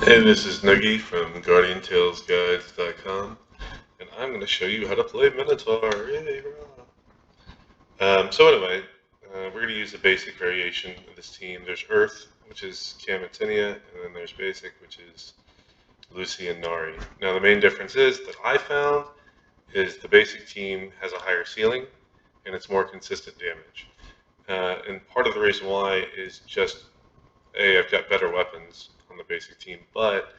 Hey, this is Noogie from GuardianTalesGuides.com, and I'm going to show you how to play Minotaur. Yay, so anyway, we're going to use the basic variation of this team. There's Earth, which is Camatinia, and then there's Basic, which is Lucy and Nari. Now, the main difference is that I found is the basic team has a higher ceiling, and it's more consistent damage. And part of the reason why is just, A, I've got better weapons on the basic team, but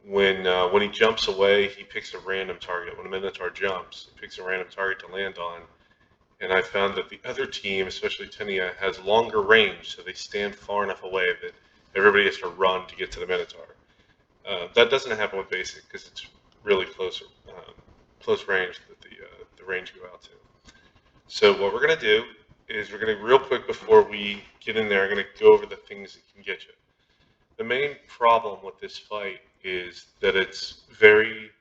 when he jumps away, he picks a random target. When a Minotaur jumps, he picks a random target to land on. And I found that the other team, especially Tenia, has longer range, so they stand far enough away that everybody has to run to get to the Minotaur. That doesn't happen with basic because it's really close range that the range go out to. So what we're gonna do is we're gonna real quick before we get in there, I'm gonna go over the things that can get you. The main problem with this fight is that it's very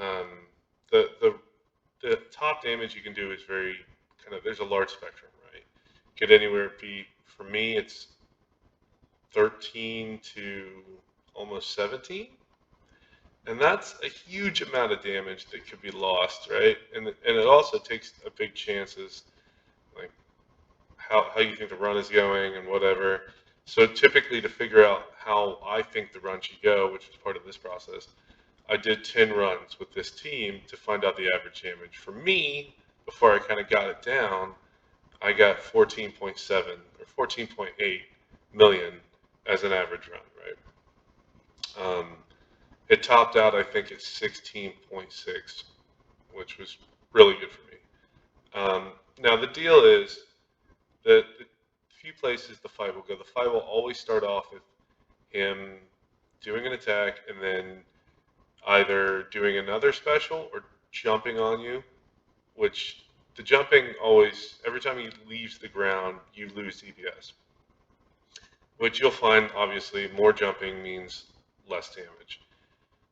um, the top damage you can do is very kind of, there's a large spectrum, right? Could anywhere be, for me it's 13 to almost 17, and that's a huge amount of damage that could be lost, right? And it also takes a big chances, like how you think the run is going and whatever. So typically, to figure out how I think the run should go, which is part of this process, I did 10 runs with this team to find out the average damage. For me, before I kind of got it down, I got 14.7 or 14.8 million as an average run, right? It topped out, I think, at 16.6, which was really good for me. Now, the deal is that the few places the fight will go, the fight will always start off with him doing an attack and then either doing another special or jumping on you, which the jumping always, every time he leaves the ground, you lose DPS. Which you'll find, obviously, more jumping means less damage.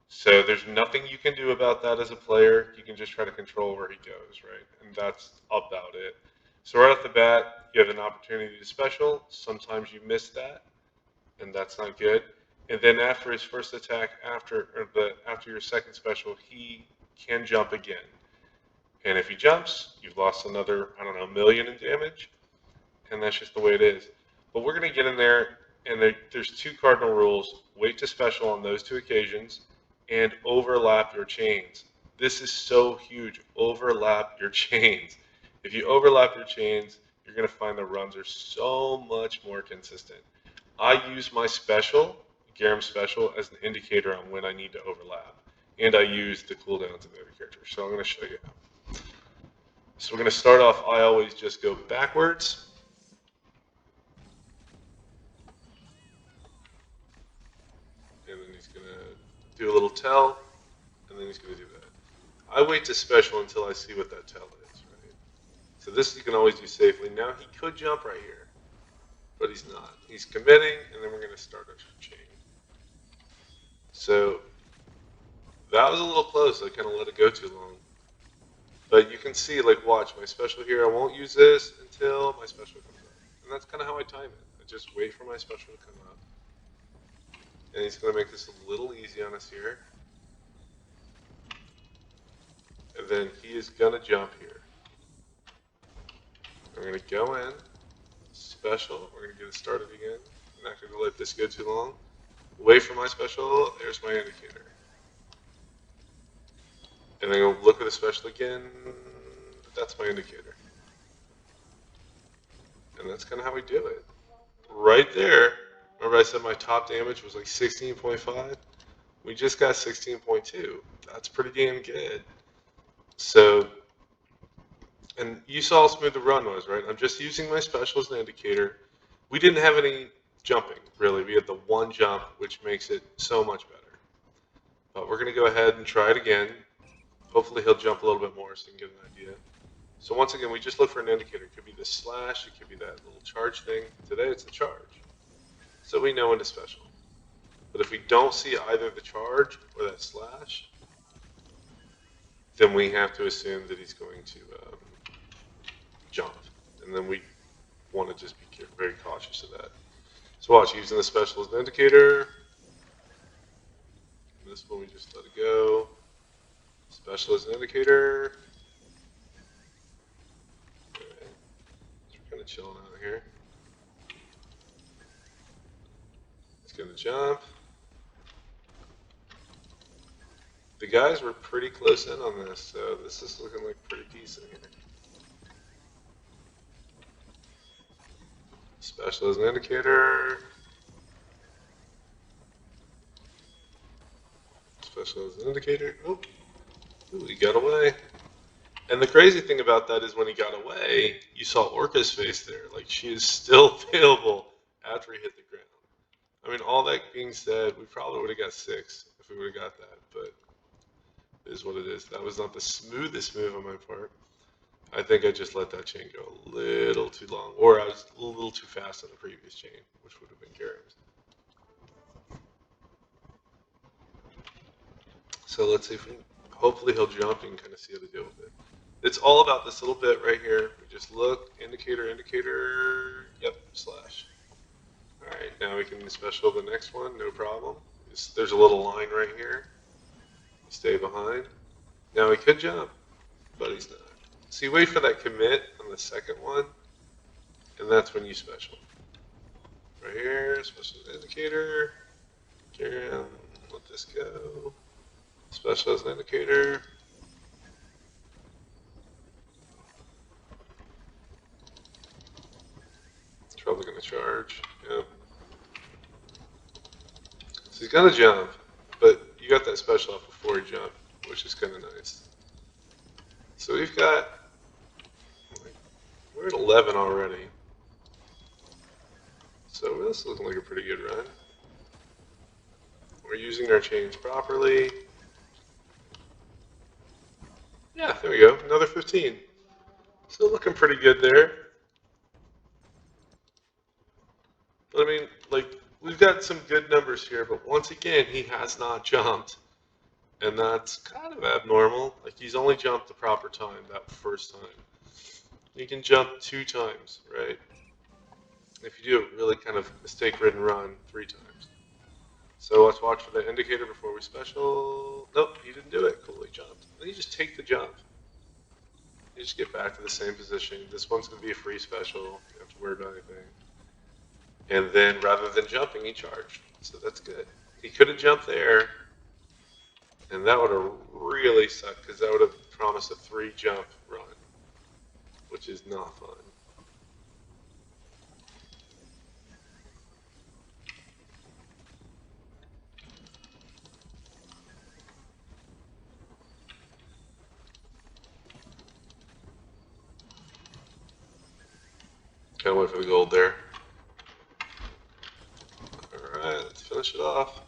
So there's nothing you can do about that as a player. You can just try to control where he goes, right? And that's about it. So right off the bat, you have an opportunity to special. Sometimes you miss that, and that's not good. And then after his first attack, after your second special, he can jump again. And if he jumps, you've lost another, I don't know, million in damage. And that's just the way it is. But we're going to get in there, and there's two cardinal rules. Wait to special on those two occasions, and overlap your chains. This is so huge. Overlap your chains. If you overlap your chains, you're going to find the runs are so much more consistent. I use my special, Garam special, as an indicator on when I need to overlap. And I use the cooldowns of the other characters. So I'm going to show you how. So we're going to start off, I always just go backwards. And then he's going to do a little tell, and then he's going to do that. I wait to special until I see what that tell is, right? So this you can always do safely. Now he could jump right here, but he's not. He's committing, and then we're going to start our chain. So that was a little close. I kind of let it go too long. But you can see, like, watch, my special here, I won't use this until my special comes up. And that's kind of how I time it. I just wait for my special to come up. And he's going to make this a little easy on us here. And then he is going to jump here. We're going to go in, special, we're going to get it started again. I'm not going to let this go too long. Wait for my special, there's my indicator. And then I'm going to look at the special again, that's my indicator. And that's kind of how we do it. Right there, remember I said my top damage was like 16.5? We just got 16.2. That's pretty damn good. So, and you saw how smooth the run was, right? I'm just using my special as an indicator. We didn't have any jumping, really. We had the one jump, which makes it so much better. But we're going to go ahead and try it again. Hopefully he'll jump a little bit more so you can get an idea. So once again, we just look for an indicator. It could be the slash, it could be that little charge thing. Today it's the charge. So we know when to special. But if we don't see either the charge or that slash, then we have to assume that he's going to jump. And then we want to just be very cautious of that. So watch, using the special as an indicator. this one we just let it go. Special as an indicator. Alright, we're kind of chilling out here. It's gonna jump. The guys were pretty close in on this, so this is looking like pretty decent here. Special as an indicator. Special as an indicator. Ooh, he got away. And the crazy thing about that is when he got away, you saw Orca's face there. Like, she is still available after he hit the ground. I mean, all that being said, we probably would have got 6 if we would have got that, but it is what it is. That was not the smoothest move on my part. I think I just let that chain go a little too long, or I was a little too fast on the previous chain, which would have been Karen's. So let's see if we, hopefully he'll jump and kind of see how to deal with it. It's all about this little bit right here. We just look, indicator, yep, slash. All right, now we can special the next one, no problem. There's a little line right here. Stay behind. Now he could jump, but he's not. So you wait for that commit on the second one, and that's when you special. Right here, special as an indicator. Karen, let this go. Special as an indicator. It's probably going to charge. Yep. So he's going to jump, but you got that special off before he jumped, which is kind of nice. So we've got, we're at 11 already. So this is looking like a pretty good run. We're using our chains properly. Yeah, there we go, another 15. Still looking pretty good there. But I mean, like, we've got some good numbers here, but once again, he has not jumped. And that's kind of abnormal. Like, he's only jumped the proper time, that first time. You can jump 2 times, right? If you do a really kind of mistake-ridden run, 3 times. So let's watch for the indicator before we special. Nope, he didn't do it. Cool, he jumped. Then you just take the jump. You just get back to the same position. This one's going to be a free special. You don't have to worry about anything. And then rather than jumping, he charged. So that's good. He could have jumped there, and that would have really sucked because that would have promised a 3-jump run, which is not fun. Kind of went for the gold there. Alright, let's finish it off.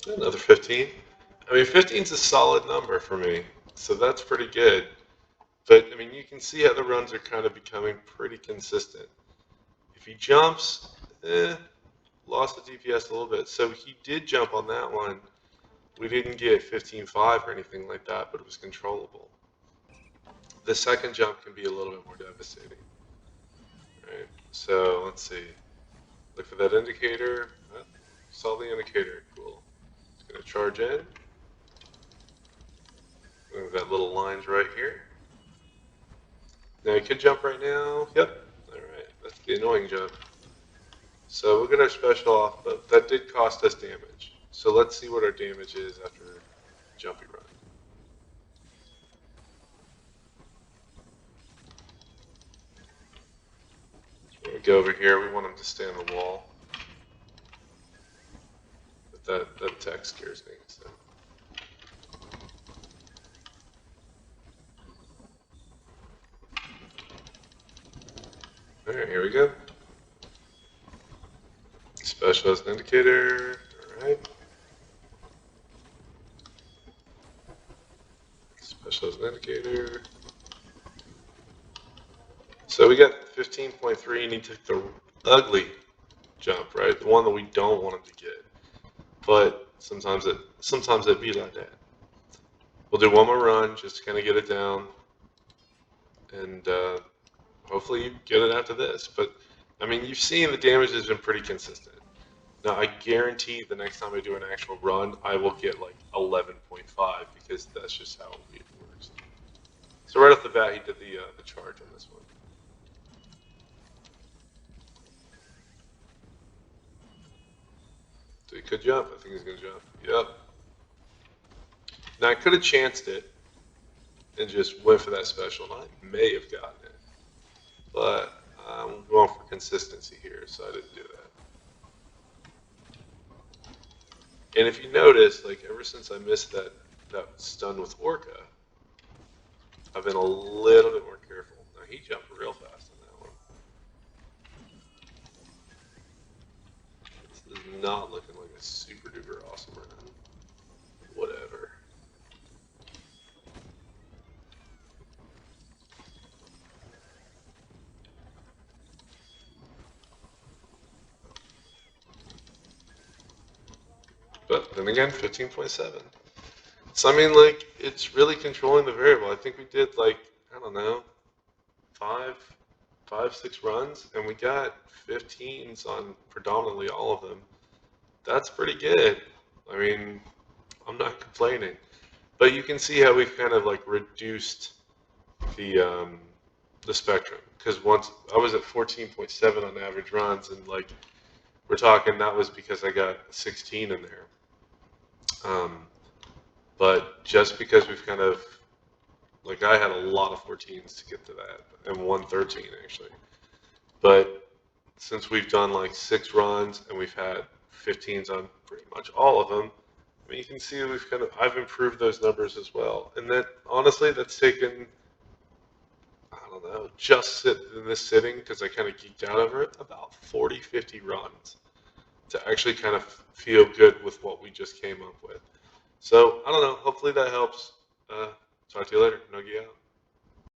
Another 15. I mean, 15 is a solid number for me, so that's pretty good. But, I mean, you can see how the runs are kind of becoming pretty consistent. If he jumps, lost the DPS a little bit. So he did jump on that one. We didn't get 15-5 or anything like that, but it was controllable. The second jump can be a little bit more devastating. Right? So let's see. Look for that indicator. Oh, saw the indicator. Cool. It's going to charge in. We've got little lines right here. Now you could jump right now. Yep. Alright. That's the annoying jump. So we'll get our special off, but that did cost us damage. So let's see what our damage is after jumpy run. When we go over here, we want him to stay on the wall. But that attack scares me. So. Alright, here we go. Special as an indicator. Alright. Special as an indicator. So we got 15.3 and he took the ugly jump, right? The one that we don't want him to get. But sometimes it be like that. we'll do one more run just to kind of get it down, and hopefully you get it after this. But I mean, you've seen the damage has been pretty consistent. Now I guarantee the next time I do an actual run, I will get like 11.5 because that's just how it works. So right off the bat, he did the charge on this one. So he could jump. I think he's gonna jump. Yep. Now I could have chanced it and just went for that special, and I may have gotten it. But I'm going for consistency here, so I didn't do that. And if you notice, like ever since I missed that stun with Orca, I've been a little bit more careful. Now he jumped real fast on that one. This is not looking like a super duper awesome run. Whatever. But then again, 15.7. So I mean, like, it's really controlling the variable. I think we did like, I don't know, five, 6 runs, and we got 15s on predominantly all of them. That's pretty good. I mean, I'm not complaining. But you can see how we've kind of like reduced the spectrum. Because once I was at 14.7 on average runs, and like we're talking that was because I got 16 in there. But just because we've kind of, like I had a lot of 14s to get to that, and 113 actually. But since we've done like 6 runs and we've had 15s on pretty much all of them, I mean, you can see we've I've improved those numbers as well. And that, honestly, that's taken, I don't know, just in this sitting, because I kind of geeked out over it, about 40, 50 runs to actually kind of feel good with what we just came up with. So, I don't know, hopefully that helps. Talk to you later. Noogie out.